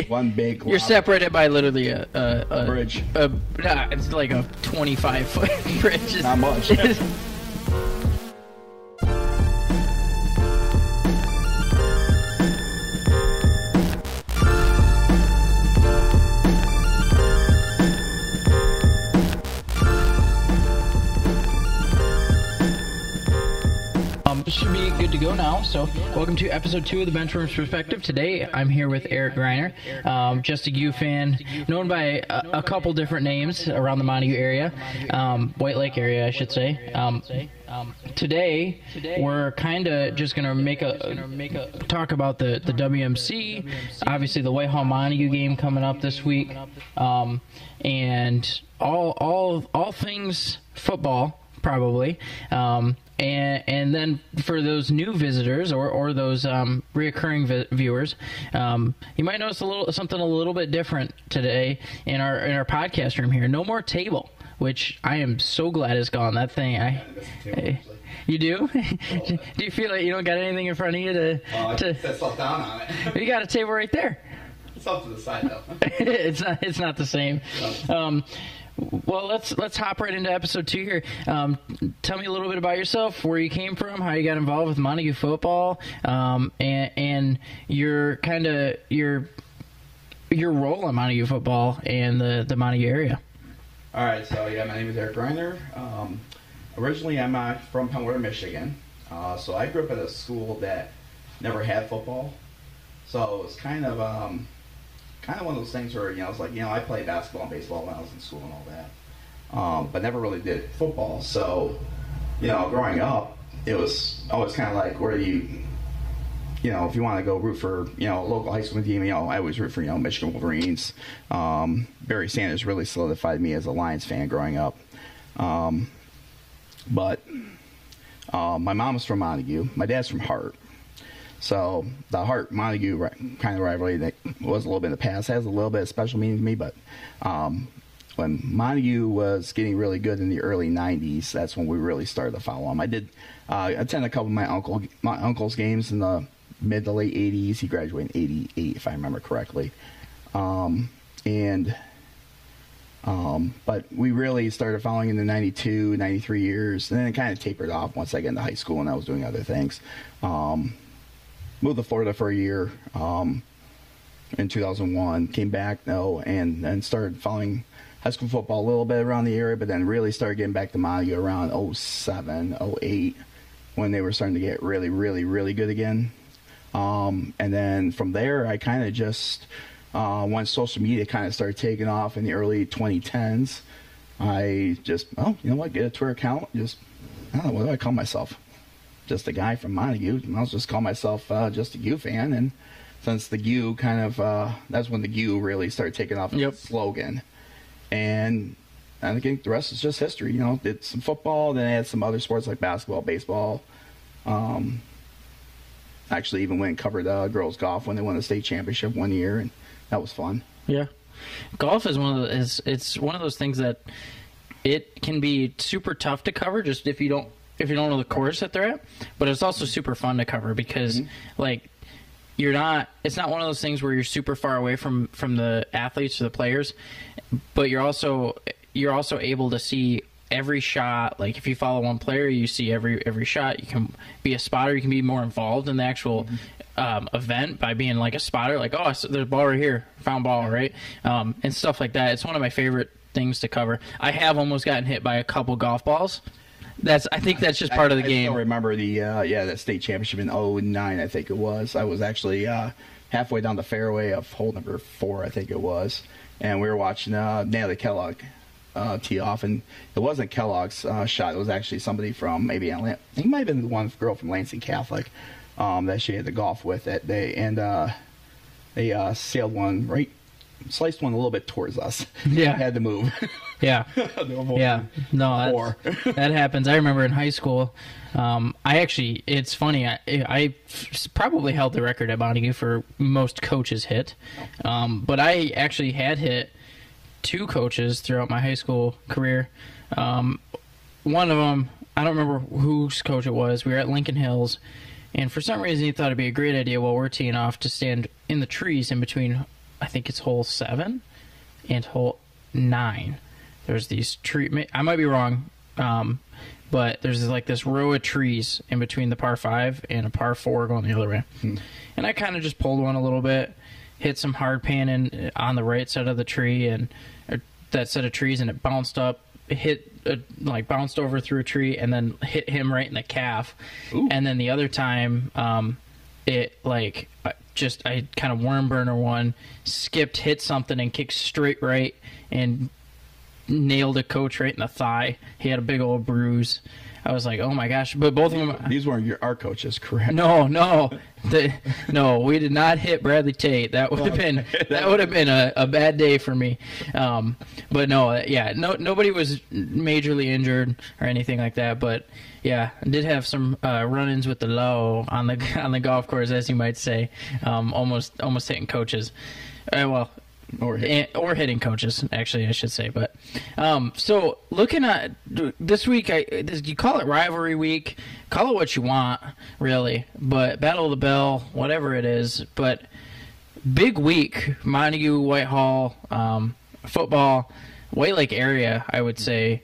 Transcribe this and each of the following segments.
one big. You're separated by literally a bridge. It's like a 25-foot bridge. Not much. Should be good to go now. So, welcome to episode 2 of the Benchwarmers Perspective. Today, I'm here with Eric Greiner, just a U fan, known by a couple different names around the Montague area, White Lake area, I should say. Today, we're kind of just gonna make a talk about the WMC, obviously the Whitehall Montague game coming up this week, and all things football probably. And then for those new visitors or those reoccurring viewers, you might notice something a little bit different today in our podcast room here. No more table, which I am so glad is gone. That thing, you do? Do you feel like you don't got anything in front of you to set stuff down on it. You got a table right there. It's up to the side though. It's not the same. Well, let's hop right into episode 2 here. Tell me a little bit about yourself, where you came from, how you got involved with Montague football, and your role in Montague football and the Montague area. All right, so yeah, my name is Eric Greiner. Originally, I'm from Penwater, Michigan. So I grew up at a school that never had football. So it was kind of one of those things where, it's like, I played basketball and baseball when I was in school and all that, but never really did football. So, growing up, it was always kind of like, where do you, if you want to go root for, local high school team, I always root for, Michigan Wolverines. Barry Sanders really solidified me as a Lions fan growing up. But my mom was from Montague. My dad's from Hart. So the Hart-Montague kind of rivalry that was a little bit in the past has a little bit of special meaning to me, but when Montague was getting really good in the early 90s, that's when we really started to follow him. I did attend a couple of my uncle's games in the mid to late 80s. He graduated in 88, if I remember correctly. But we really started following in the 92, 93 years, and then it kind of tapered off once I got into high school and I was doing other things. Moved to Florida for a year in 2001, came back and then started following high school football a little bit around the area, but then really started getting back to Montague around 07, 08, when they were starting to get really, really, really good again. And then from there, I kind of just, once social media kind of started taking off in the early 2010s, I just, get a Twitter account, I don't know, what do I call myself? Just a guy from Montague. I'll just call myself just a U fan. And since the U kind of, that's when the U really started taking off as a slogan. And I think the rest is just history. Did some football, then I had some other sports like basketball, baseball. Actually even went and covered girls golf when they won the state championship one year, and that was fun. Yeah. Golf is it's one of those things that it can be super tough to cover just if you don't know the course that they're at, but it's also super fun to cover because, it's not one of those things where you're super far away from the athletes or the players, but you're also able to see every shot. Like, if you follow one player, you see every shot. You can be a spotter. You can be more involved in the actual event by being like a spotter. Like, there's a ball right here, found ball, right? And stuff like that. It's one of my favorite things to cover. I have almost gotten hit by a couple golf balls. I think that's just part of the game. I still remember the state championship in 2009, I think it was. I was actually halfway down the fairway of hole number 4, I think it was, and we were watching Natalie Kellogg tee off, and it wasn't Kellogg's shot. It was actually somebody from maybe Atlanta. I think it might have been the one girl from Lansing Catholic that she had to golf with that day, and they sailed one right. Sliced one a little bit towards us. Yeah. Had to move. Yeah. Yeah. No, that happens. I remember in high school, it's funny, I probably held the record at Montague for most coaches hit. But I actually had hit 2 coaches throughout my high school career. One of them, I don't remember whose coach it was. We were at Lincoln Hills, and for some reason he thought it'd be a great idea while we're teeing off to stand in the trees in between I think it's hole 7 and hole 9. There's these tree. I might be wrong, but there's like this row of trees in between the par 5 and a par 4 going the other way. And I kind of just pulled one a little bit, hit some hard pan in on the right side of the tree and that set of trees, and it bounced up, bounced over through a tree, and then hit him right in the calf. Ooh. And then the other time, I kind of worm burner one, skipped, hit something, and kicked straight right, and nailed a coach right in the thigh. He had a big old bruise. I was like, oh my gosh! But both of them. These weren't our coaches, correct? No, no, we did not hit Bradley Tate. That would have been a bad day for me. But no, yeah, nobody was majorly injured or anything like that. But yeah, I did have some run-ins with the law on the golf course, as you might say. Almost hitting coaches. Or hitting coaches, actually, I should say. But so looking at this week, you call it rivalry week, call it what you want, really. But Battle of the Bell, whatever it is. But big week, Montague, Whitehall, football, White Lake area, I would say.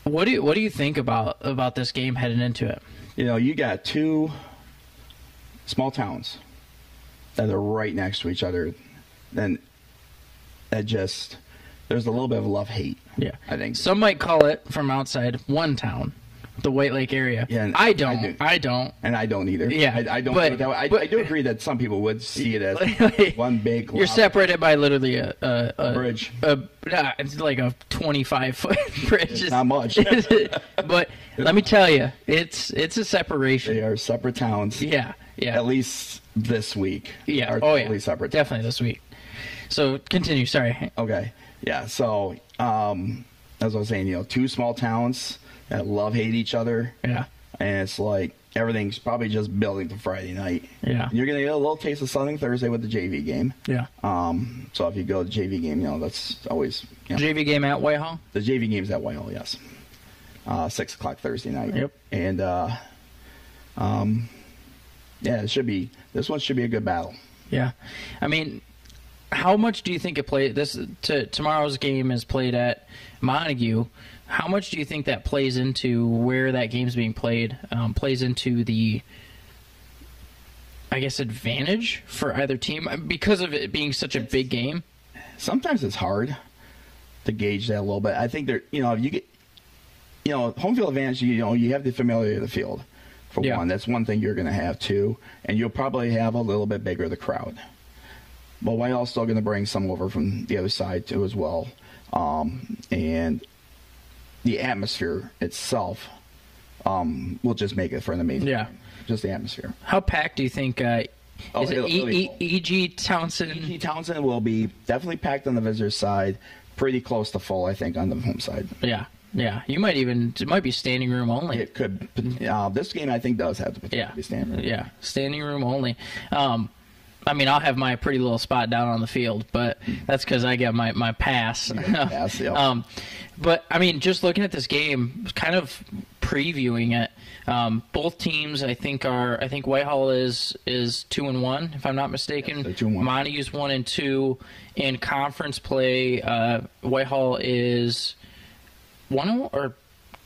What do you think about this game heading into it? You got two small towns that are right next to each other. Then there's a little bit of love-hate. Yeah. I think. Some might call it, from outside, one town, the White Lake area. Yeah, I don't. And I don't either. Yeah. I don't. I do agree that some people would see it as one big. You're separated by literally a bridge. It's like a 25-foot bridge. It's not much. But let me tell you, it's a separation. They are separate towns. Yeah. At least this week. Yeah. Totally separate. Definitely this week. So continue. Sorry. Okay. Yeah. So as I was saying, two small towns that hate each other. Yeah. And it's like everything's probably just building to Friday night. Yeah. You're gonna get a little taste of something Thursday with the JV game. Yeah. So if you go to the JV game, that's always JV game at Whitehall. The JV game's at Whitehall, yes. 6 o'clock Thursday night. Yep. And this one should be a good battle. Yeah. I mean, how much do you think it played? Tomorrow's game is played at Montague. How much do you think that plays into where that game's being played? Plays into the, I guess, advantage for either team because of it being such a big game? Sometimes it's hard to gauge that a little bit. I think if you get, home field advantage, you have the familiarity of the field. For one, that's one thing you're going to have too, and you'll probably have a little bit bigger the crowd. But Whitehall's still going to bring some over from the other side too as well, and the atmosphere itself will just make it for an amazing game. Just the atmosphere. How packed do you think? Is it E.G. Townsend? E.G. Townsend will be definitely packed on the visitor side, pretty close to full, I think, on the home side. Yeah. Yeah, it might be standing room only. It could. This game, I think, does have to be standing room. Yeah, standing room only. I mean, I'll have my pretty little spot down on the field, but that's because I get my pass. Pass, yeah. But, I mean, just looking at this game, kind of previewing it, both teams, I think Whitehall is 2-1, if I'm not mistaken. Yes, 2-1. Montague's 1-2. In conference play, Whitehall is 1-0 or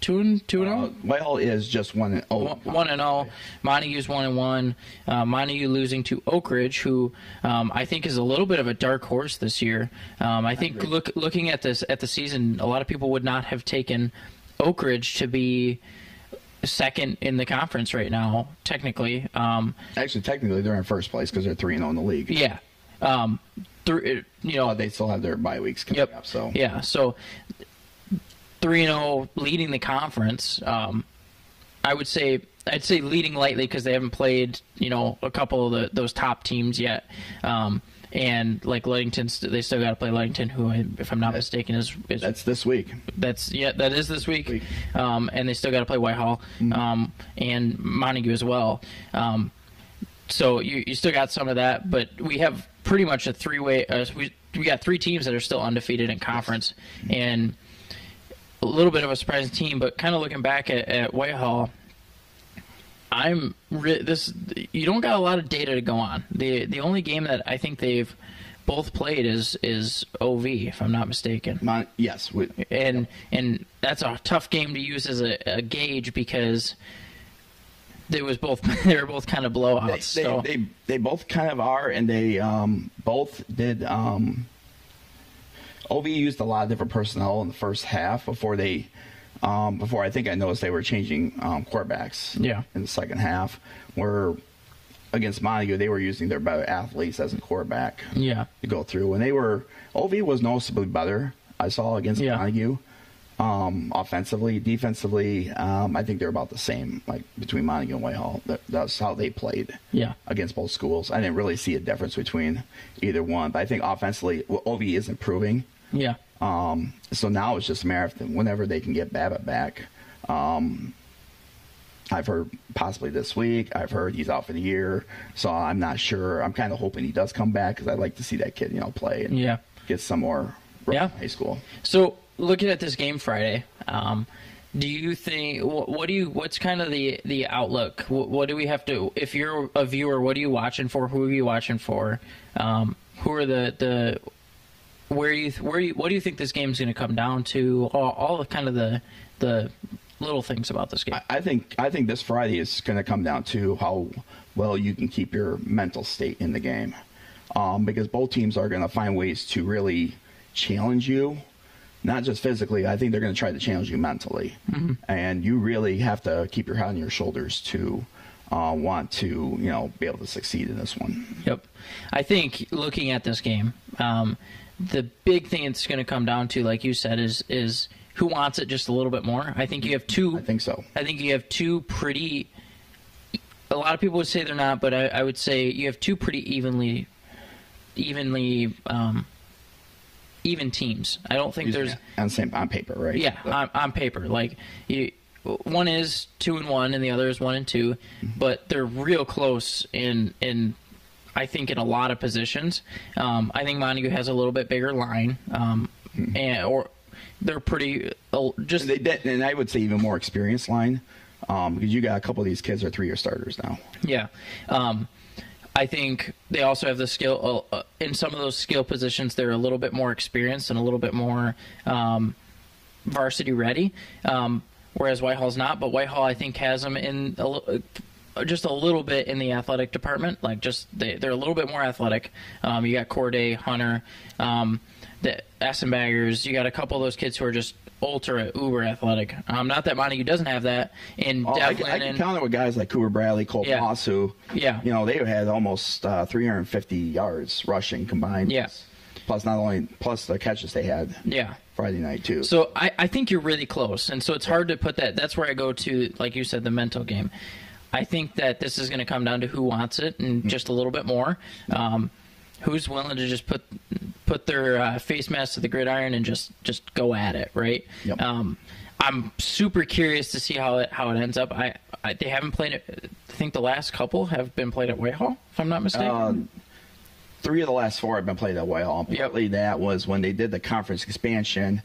2-0? Whitehall is just 1-0. 1-0. Montague's 1-1. Montague losing to Oak Ridge, who I think is a little bit of a dark horse this year. I think looking at the season, a lot of people would not have taken Oak Ridge to be second in the conference right now. Technically, technically they're in first place because they're 3-0 in the league. Yeah. They still have their bye weeks coming up. So yeah. So 3-0 leading the conference. I'd say leading lightly because they haven't played a couple of those top teams yet. And like Ludington, they still got to play Ludington, who, if I'm not mistaken, is that's this week. That is this week. And they still got to play Whitehall, and Montague as well. So you still got some of that, but we have pretty much a three-way. We got three teams that are still undefeated in conference, and a little bit of a surprising team. But kind of looking back at Whitehall, you don't got a lot of data to go on. The only game that I think they've both played is OV, if I'm not mistaken. Yes. And that's a tough game to use as a gauge because they were both kind of blowouts. They both kind of are, and they both did. OV used a lot of different personnel in the first half before I think I noticed they were changing quarterbacks. Yeah. In the second half, where against Montague they were using their better athletes as a quarterback. Yeah. To go through, and OV was noticeably better. I saw against Montague. Offensively, defensively, I think they're about the same, like between Montague and Whitehall. That's how they played against both schools. I didn't really see a difference between either one, but I think offensively, OV is improving. Yeah. So now it's just a matter of whenever they can get Babbitt back. I've heard possibly this week. I've heard he's out for the year, so I'm not sure. I'm kind of hoping he does come back because I'd like to see that kid, play and get some more high school. So looking at this game Friday, do you think what's kind of the outlook? What do we have to? If you're a viewer, what are you watching for? Who are you watching for? Who are the what do you think this game's going to come down to? All of kind of the little things about this game. I think this Friday is going to come down to how well you can keep your mental state in the game, because both teams are going to find ways to really challenge you. Not just physically, I think they're going to try to challenge you mentally. Mm-hmm. And you really have to keep your head on your shoulders to want to, be able to succeed in this one. Yep. I think looking at this game, the big thing it's going to come down to, like you said, is who wants it just a little bit more. I think you have two. I think so. I think you have two pretty. A lot of people would say they're not, but I would say you have two pretty evenly even teams. I don't think there's on paper, right? Yeah, on paper. Like one is 2-1 and the other is 1-2, mm-hmm. but they're real close in I think in a lot of positions. I think Montague has a little bit bigger line, or they're pretty just. And I would say even more experienced line, because you got a couple of these kids are 3-year starters now. Yeah. I think they also have the skill in some of those skill positions. They're a little bit more experienced and a little bit more varsity ready, whereas Whitehall's not. But Whitehall, I think, has them in just a little bit in the athletic department. Like they're a little bit more athletic. You got Corday, Hunter, the Assenbaggers. You got a couple of those kids who are just ultra uber athletic. Not that Montague doesn't have that. And I can count it with guys like Cooper Bradley, Cole Moss, who they had almost 350 yards rushing combined. Yeah. Plus the catches they had. Yeah. Friday night too. So I think you're really close, and so it's hard to put that. That's where I go to, like you said, the mental game. I think that this is going to come down to who wants it and just a little bit more. Who's willing to just put their face mask to the gridiron and just go at it, right? Yep. I'm super curious to see how it ends up. They haven't played it. I think the last couple have been played at Whitehall, if I'm not mistaken. 3 of the last 4 have been played at Whitehall. Partly that was when they did the conference expansion.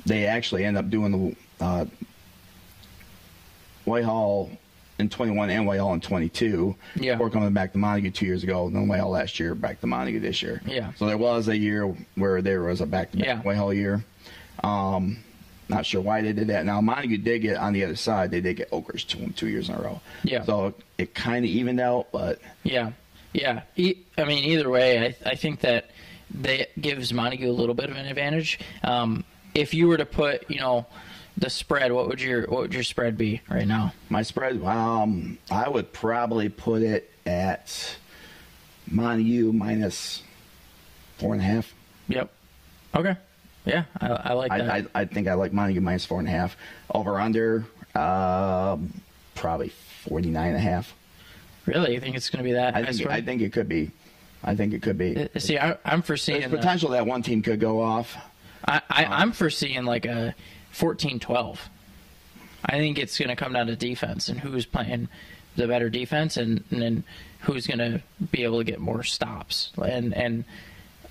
They actually ended up doing the Whitehall in 21 and Whitehall in 22. Yeah. Before coming back to Montague 2 years ago, then Whitehall last year, back to Montague this year. Yeah. So there was a year where there was a back-to-back Whitehall year. Not sure why they did that. Now, Montague did get, on the other side, they did get Oak Ridge 2 years in a row. Yeah. So it kind of evened out, but... Yeah. Yeah. I mean, either way, I think that gives Montague a little bit of an advantage. If you were to put, the spread, what would your spread be right now? My spread, I would probably put it at Montague minus 4.5. Yep. Okay. Yeah, I like that. I think I like Montague minus 4.5. Over under, probably 49.5. Really? You think it's going to be that? I think it could be. See, I'm foreseeing there's potential that one team could go off. I'm foreseeing like a 14-12. I think it's going to come down to defense and who's playing the better defense and then who's going to be able to get more stops. And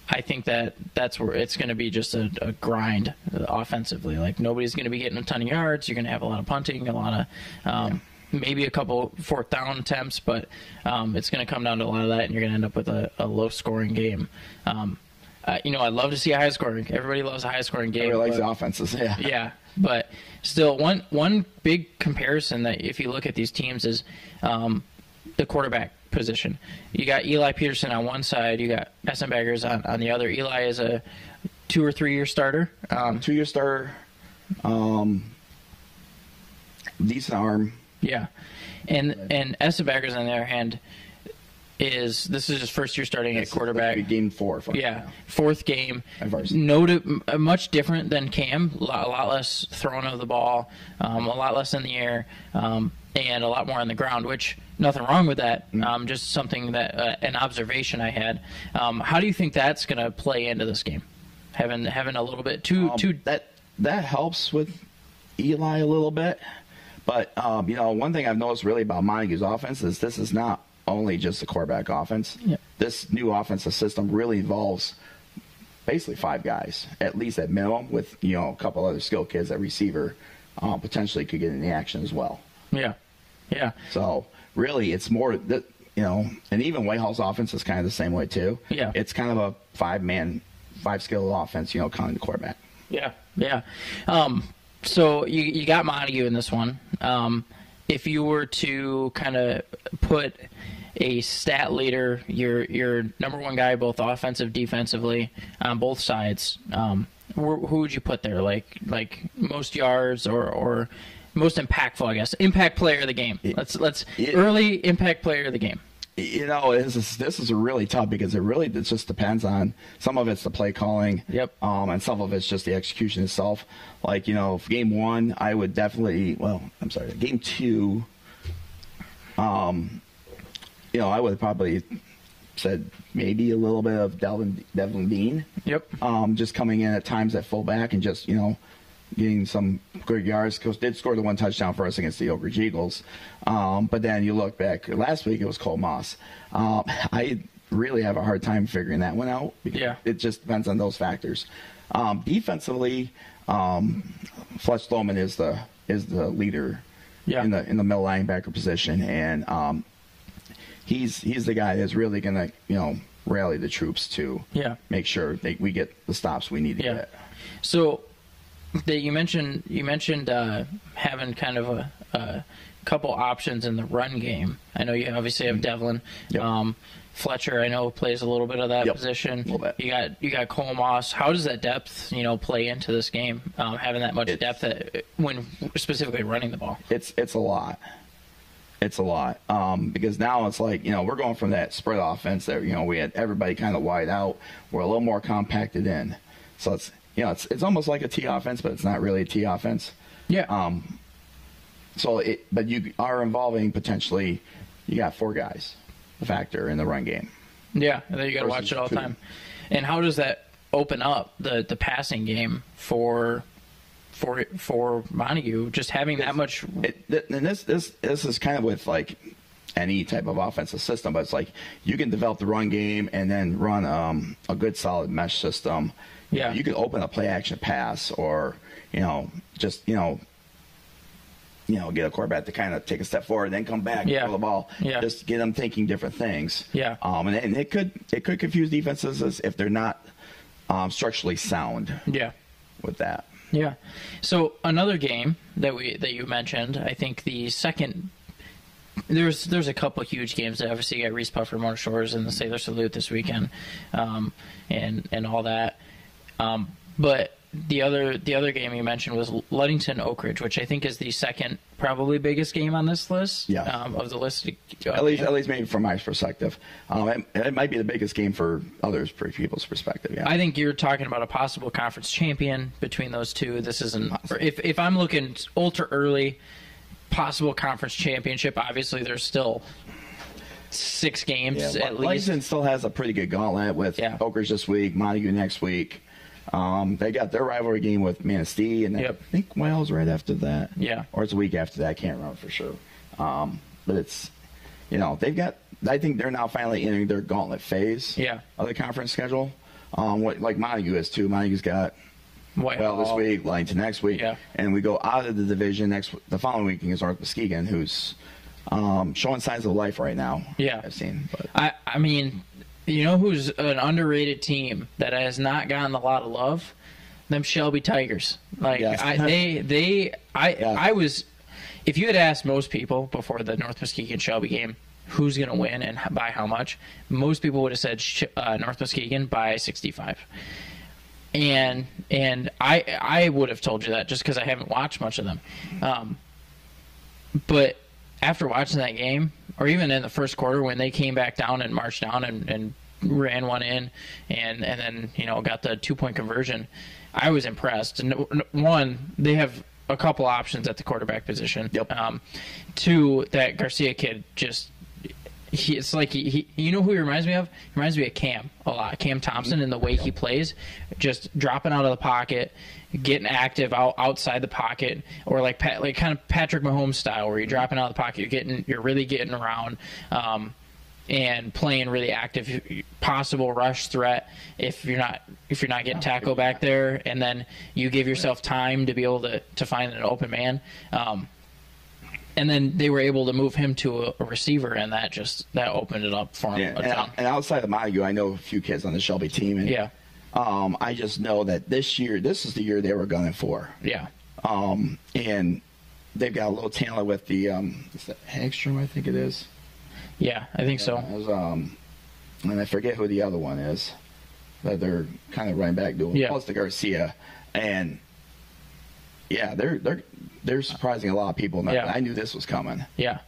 I think that's where it's going to be just a grind offensively. Like nobody's going to be getting a ton of yards. You're going to have a lot of punting, a lot of maybe a couple fourth down attempts, but it's going to come down to a lot of that, and you're going to end up with a low-scoring game. I'd love to see a high-scoring. Everybody loves a high-scoring game. Everybody likes the offenses, yeah. Yeah, but still, one big comparison that if you look at these teams is the quarterback position. You got Eli Peterson on one side, you got SM Baggers on the other. Eli is a 2 or 3 year starter. 2-year starter. Decent arm. Yeah, and SM Baggers on the other hand this is his first year starting at quarterback. Game 4. Yeah, fourth game. Varsity. Much different than Cam. A lot less throwing of the ball, a lot less in the air, and a lot more on the ground. Which nothing wrong with that. Just something that an observation I had. How do you think that's going to play into this game? Having a little bit too that helps with Eli a little bit, but one thing I've noticed really about Montague's offense is this is not only just a quarterback offense. Yep. This new offensive system really involves basically 5 guys, at least at minimum, with a couple other skill kids at receiver potentially could get in the action as well. Yeah. So really, it's more that and even Whitehall's offense is kind of the same way too. Yeah. It's kind of a 5-skill offense, counting the quarterback. Yeah. So you got Montague in this one. If you were to kind of put a stat leader, your number one guy, both offensive, defensively, on both sides, who would you put there? Like most yards or most impactful, I guess. Impact player of the game. Early impact player of the game. This is really tough because it just depends on, some of it's the play calling. Yep. And some of it's just the execution itself. Like, game 1, I would definitely, game 2, I would have probably said maybe a little bit of Devlin Dean. Yep. Just coming in at times at fullback and just, getting some good yards. Coach did score the 1 touchdown for us against the Oak Ridge Eagles. But then you look back, last week it was Cole Moss. I really have a hard time figuring that one out because it just depends on those factors. Defensively, Fletch Lohman is the leader in the middle linebacker position, and he's the guy that's really going to rally the troops to make sure we get the stops we need to get. So you mentioned having kind of a couple options in the run game. I know you obviously have Devlin. Yep. Fletcher, I know, plays a little bit of that position. A little bit. You got Cole Moss. How does that depth, play into this game? Having that much depth when specifically running the ball. It's a lot. It's a lot because now it's like we're going from that spread offense that we had everybody kind of wide out. We're a little more compacted in, so it's. It's almost like a T offense, but it's not really a T offense. Yeah. But you are involving potentially, you got 4 guys, a factor in the run game. Yeah, and then you got to watch it all the time. And how does that open up the passing game for Montague? Just having that much. And this is kind of with like any type of offensive system, but it's like you can develop the run game and then run a good solid mesh system. Yeah. You can open a play action pass or, just, get a quarterback to kind of take a step forward, then come back and throw the ball. Yeah. Just get them thinking different things. Yeah. And it could confuse defenses if they're not structurally sound. Yeah. With that. Yeah. So another game that you mentioned, I think the second. There's a couple huge games. Obviously, you got Reese Puffer, Motor Shores, and the Sailor Salute this weekend, and all that. But the other game you mentioned was Ludington Oak Ridge, which I think is the second probably biggest game on this list. Of the list. At least maybe from my perspective, it might be the biggest game for people's perspective. Yeah. I think you're talking about a possible conference champion between those two. This isn't. If I'm looking ultra early, possible conference championship. Obviously, there's still 6 games at least. Ludington still has a pretty good gauntlet with Oak Ridge this week, Montague next week. They got their rivalry game with Manistee, and I think Wales right after that. Yeah. Or it's a week after that. I can't remember for sure. But it's, they've got, I think they're now finally entering their gauntlet phase of the conference schedule. Like Montague is too. Montague's got Well, this week, Ludington next week, Yeah. and we go out of the division the following week against North Muskegon, who's showing signs of life right now. Yeah. I've seen. But. I mean, you know who's an underrated team that has not gotten a lot of love? Them Shelby Tigers. Like Yes. I was. If you had asked most people before the North Muskegon Shelby game who's going to win and by how much, most people would have said North Muskegon by 65. And I would have told you that just because I haven't watched much of them. But after watching that game, or even in the first quarter when they came back down and marched down and ran one in and then, you know, got the 2-point conversion, I was impressed. And one, they have a couple options at the quarterback position. Yep. Two, that Garcia kid just it's like he you know who he reminds me of? He reminds me of Cam a lot. Cam Thompson in the way he plays, just dropping out of the pocket, getting active outside the pocket, or like kind of Patrick Mahomes style, where you're dropping out of the pocket, you're really getting around, and playing really active, possible rush threat if you're not getting tackled back there, and then you give yourself time to be able to find an open man. And then they were able to move him to a receiver, and that opened it up for him. Yeah, and outside of Montague, I know a few kids on the Shelby team, and yeah. I just know that this is the year they were gunning for. Yeah. And they've got a little talent with the is that Hagstrom, I think it is. Yeah, I think so. And I forget who the other one is that they're kind of running back doing. Yeah. Plus the Garcia, and yeah, they're surprising a lot of people. Yeah. I knew this was coming. Yeah,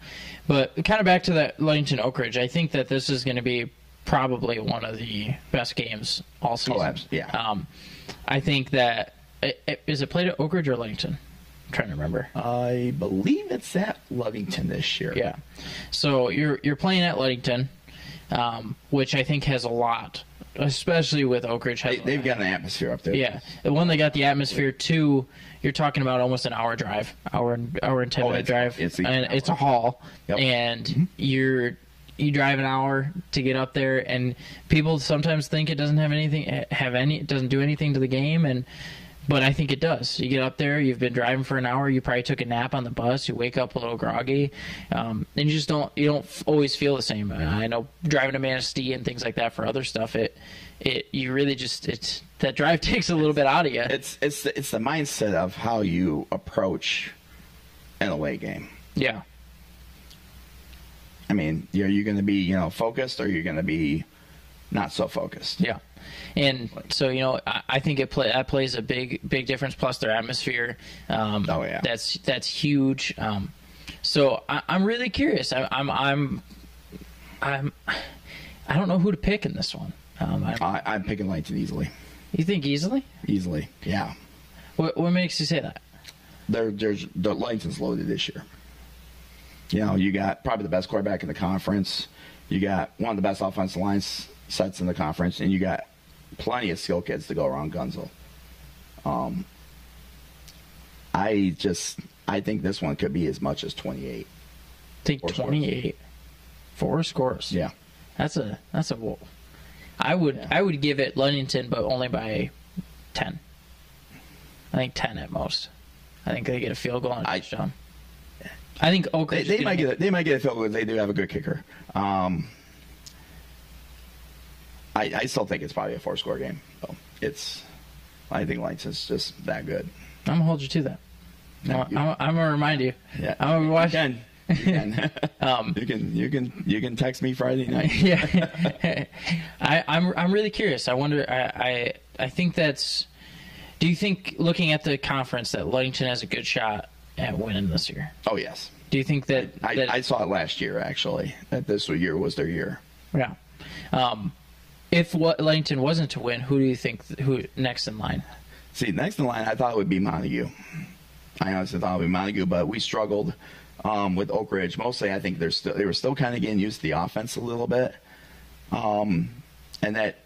but kind of back to that Ludington Oak Ridge, I think that this is going to be probably one of the best games all season. Oh, absolutely. Yeah. I think that is it played at Oak Ridge or Ludington? I'm trying to remember. I believe it's at Ludington this year. Yeah. So you're playing at Ludington, which I think has a lot, especially with Oak Ridge. They've got an atmosphere up there. Yeah. The one they got the atmosphere. Two, you're talking about almost an hour drive, hour and 10-minute drive. It's a haul, Yep. and you drive an hour to get up there, and people sometimes think it doesn't it doesn't do anything to the game, but I think it does. You get up there, you've been driving for an hour, you probably took a nap on the bus, you wake up a little groggy, and you don't always feel the same. I know driving to Manistee and things like that for other stuff, you really just that drive takes a little bit out of you. It's the mindset of how you approach an away game. Yeah. I mean, are you going to be focused, or are you going to be not so focused? Yeah. And so, I think that plays a big difference. Plus their atmosphere. Oh yeah. That's huge. So I'm really curious. I don't know who to pick in this one. I'm picking Ludington easily. You think easily? Easily, yeah. What makes you say that? The Ludington's loaded this year. You got probably the best quarterback in the conference. You got one of the best offensive line sets in the conference, and you got plenty of skill kids to go around Gunzel. I think this one could be as much as 28. I think 28. 4 scores. Yeah. That's a I would give it Ludington, but only by 10. I think 10 at most. I think they get a field goal and a touchdown. I think Oak Ridge. They might get a field goal. They do have a good kicker. I still think it's probably a 4-score game. So I think Ludington's just that good. I'm gonna hold you to that. No, I'm gonna remind you. Yeah. I'm gonna watch. You can text me Friday night. Yeah. I'm really curious. I wonder. I think that's. Do you think, looking at the conference, that Ludington has a good shot at winning this year? Oh yes. Do you think that I saw it last year, actually, that this year was their year? Yeah. If Ludington wasn't to win, who do you think who next in line? See, next in line, I thought it would be Montague. I honestly thought it would be Montague, but we struggled with Oak Ridge. Mostly, I think they were still kind of getting used to the offense a little bit, and that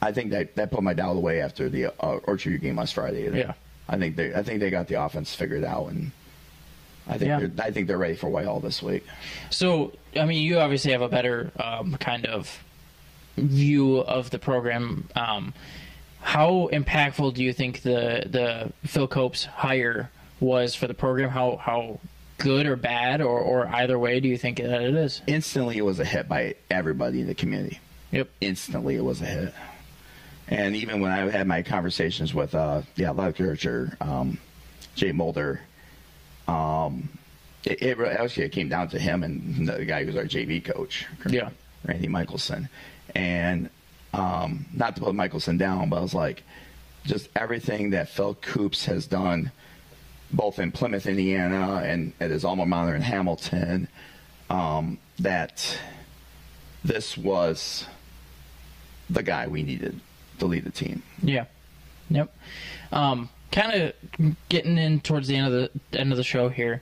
I think that put my doubt away after the Orchard game last Friday. Yeah. I think they got the offense figured out, and I think they're ready for Whitehall this week. So, I mean, you obviously have a better kind of view of the program. how impactful do you think the Phil Copes hire was for the program? How good or bad or either way do you think that it is? Instantly, it was a hit by everybody in the community. Yep. Instantly, it was a hit. And even when I had my conversations with the athletic director, Jay Mulder, it really, actually it came down to him and the guy who was our JV coach, Yeah. Randy Michelson. And not to put Michelson down, but I was like, just everything that Phil Coops has done, both in Plymouth, Indiana, and at his alma mater in Hamilton, that this was the guy we needed to lead the team. Yeah. Yep. Kind of getting in towards the end of the show here.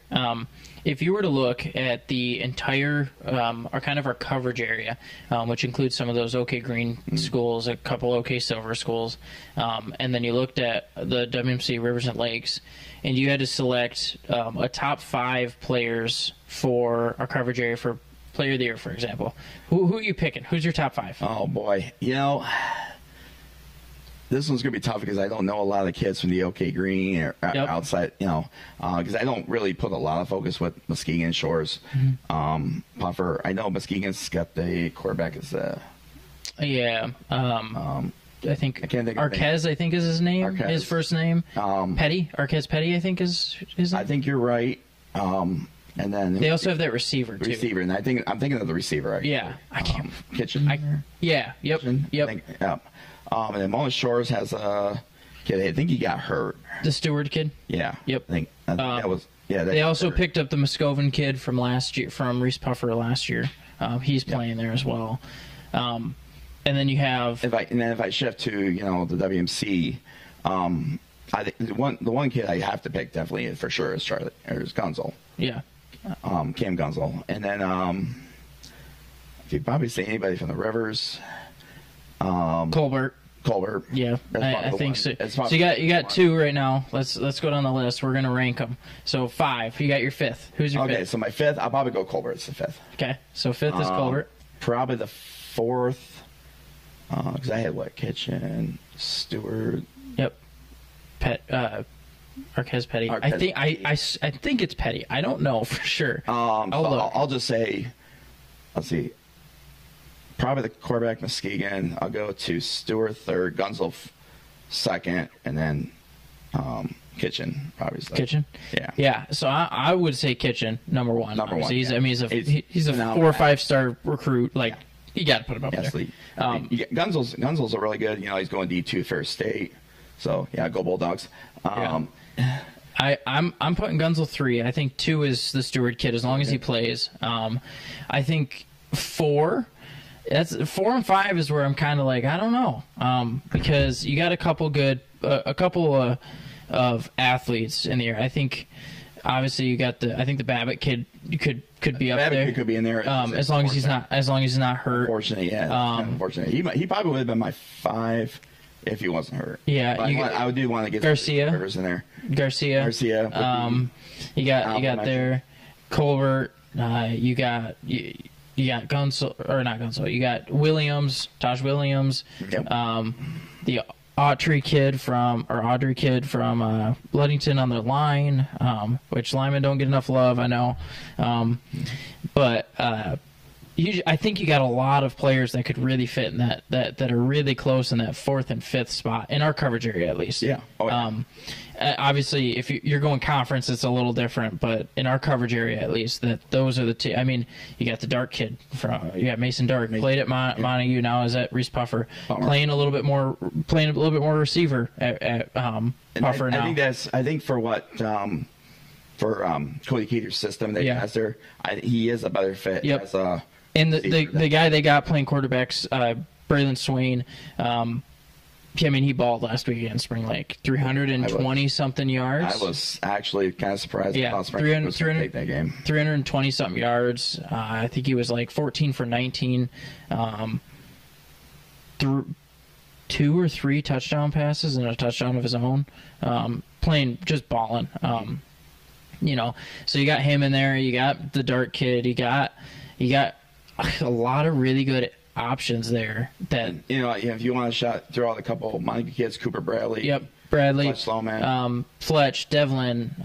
If you were to look at the entire our coverage area, which includes some of those OK Green schools, a couple OK Silver schools, and then you looked at the WMC Rivers and Lakes, and you had to select a top 5 players for our coverage area for Player of the Year, for example, who are you picking? Who's your top 5? Oh boy, this one's going to be tough because I don't know a lot of the kids from the OK Green or outside, because I don't really put a lot of focus with Muskegon Shores. Puffer, I know Muskegon's got the quarterback is Yeah. I think I can't think of Arquez, I think is his name. Arquez. His first name. Petty. Arquez Petty, I think is his name. I think you're right. And then They also have that receiver too. receiver, and I'm thinking of the receiver. Actually. Yeah, I can't. Kitchen. Yeah. Yep. Kitchen, Yep. I think, yeah. And then Mona Shores has a kid. I think he got hurt. The Stewart kid. Yeah. Yep. I think that was. Yeah. They also picked up the Muscovan kid from last year, from Reese Puffer last year. He's playing there as well. And then you have. If I shift to the WMC, I think the one kid I have to pick definitely for sure is Gunzel. Yeah. Cam Gunzel, and then if you probably say anybody from the Rivers, Colbert. Yeah, I think so. So you got 2 right now. Let's go down the list. We're gonna rank them. So 5. You got your 5th. Who's your 5th? Okay, so my 5th, I'll probably go Colbert. It's the 5th. Okay, so 5th is Colbert. Probably the 4th, because I had Kitchen, Stewart. Yep. Arquez Petty. Arquez. I think it's Petty. I don't know for sure. I'll just say, let's see. Probably the quarterback Muskegon. I'll go to Stewart 3rd, Gunzel 2nd, and then Kitchen obviously. Kitchen. Yeah. Yeah. So I would say Kitchen number 1. Number 1. He's yeah. I mean he's a 4 or 5 star recruit. Like you got to put him up there. Gunzel's a really good. He's going D2 Fair State. So yeah, go Bulldogs. I'm putting Gunzel 3. I think 2 is the Stewart kid as long as he plays. I think 4. That's 4 and 5 is where I'm kind of like I don't know because you got a couple of athletes in the air. I think obviously you got the Babbitt kid could be up Babbitt there. Kid could be in there as long as he's not hurt. Unfortunately, yeah. Unfortunate. He probably would have been my 5 if he wasn't hurt. Yeah, I do want to get Garcia Rivers in there. Garcia. You got there Colbert. You got Gunzel or not Gunzel. You got Williams, Tosh Williams. Yep. The Audrey kid from Ludington on the line, which linemen don't get enough love, I know. But I think you got a lot of players that could really fit in that are really close in that 4th and 5th spot in our coverage area at least. Yeah. Oh, yeah. Obviously, if you're going conference, it's a little different, but in our coverage area at least, those are the two. I mean, you got the Dark kid you got Mason Dark played at Montague, now is at Reese Puffer, playing a little bit more receiver at Puffer now. I think for what for Cody Keeter's system that he has there, he is a better fit. Yep. And the guy they got playing quarterbacks, Braylon Swain. I mean, he balled last week against Spring Lake, 320-something yards. I was actually kind of surprised. Yeah, 300 that game. 320-something yards. I think he was like 14 for 19. 2 or 3 touchdown passes and a touchdown of his own. Playing, just balling. So you got him in there. You got the Dart kid. You got a lot of really good options there that. If you want a shot, throw out a couple Montague kids, Cooper Bradley. Yep. Bradley, Fletch Sloman, Fletch, Devlin,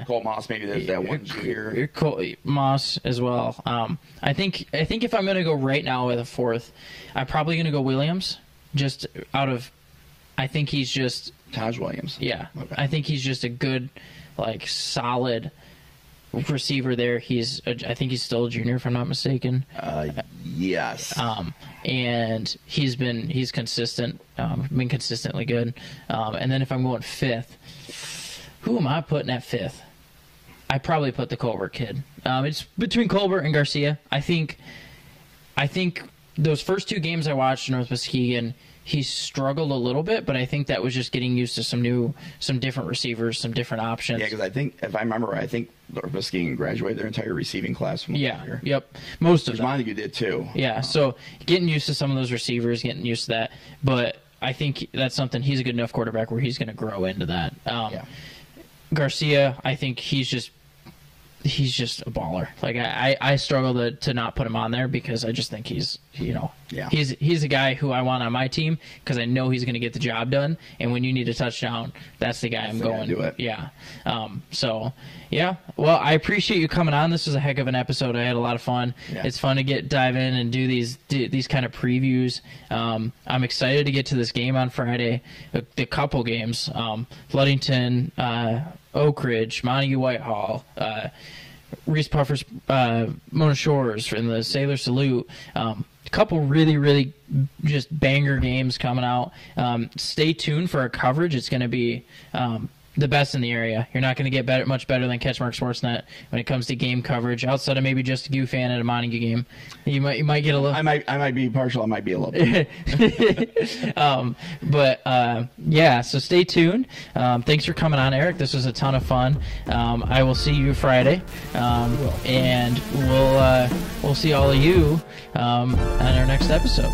Cole Moss. Maybe there's that one junior. Moss as well. I think if I'm going to go right now with a fourth, I'm probably going to go Williams. Just out of, I think he's just Taj Williams. Yeah, Okay. I think he's just a good, solid receiver there. I think he's still a junior if I'm not mistaken. Yes. And he's consistent, been consistently good. And then if I'm going fifth, who am I putting at fifth? I probably put the Colbert kid. It's between Colbert and Garcia. I think those first 2 games I watched in North Muskegon, he struggled a little bit, but I think that was just getting used to some different receivers, some different options. Yeah, because I think, if I remember right, I think North Muskegon graduated their entire receiving class from last year. Yep. Most of them. Montague did too. Yeah, so getting used to some of those receivers, getting used to that. But I think that's something, he's a good enough quarterback where he's going to grow into that. Garcia, I think he's just a baller. I struggle to not put him on there because I just think he's a guy who I want on my team because I know he's going to get the job done. And when you need a touchdown, that's the guy I'm going. Do it. Yeah. Well, I appreciate you coming on. This was a heck of an episode. I had a lot of fun. Yeah. It's fun to dive in and do these kind of previews. I'm excited to get to this game on Friday. The couple games, Ludington, Oak Ridge, Montague Whitehall, Reese Puffers, Mona Shores, and the Sailor Salute. A couple really, really just banger games coming out. Stay tuned for our coverage. It's going to be the best in the area. You're not going to get much better than Catchmark Sportsnet when it comes to game coverage. Outside of maybe just a U fan at a Montague game, you might get a little. I might be partial. I might be a little bit. So stay tuned. Thanks for coming on, Eric. This was a ton of fun. I will see you Friday, and we'll see all of you on our next episode.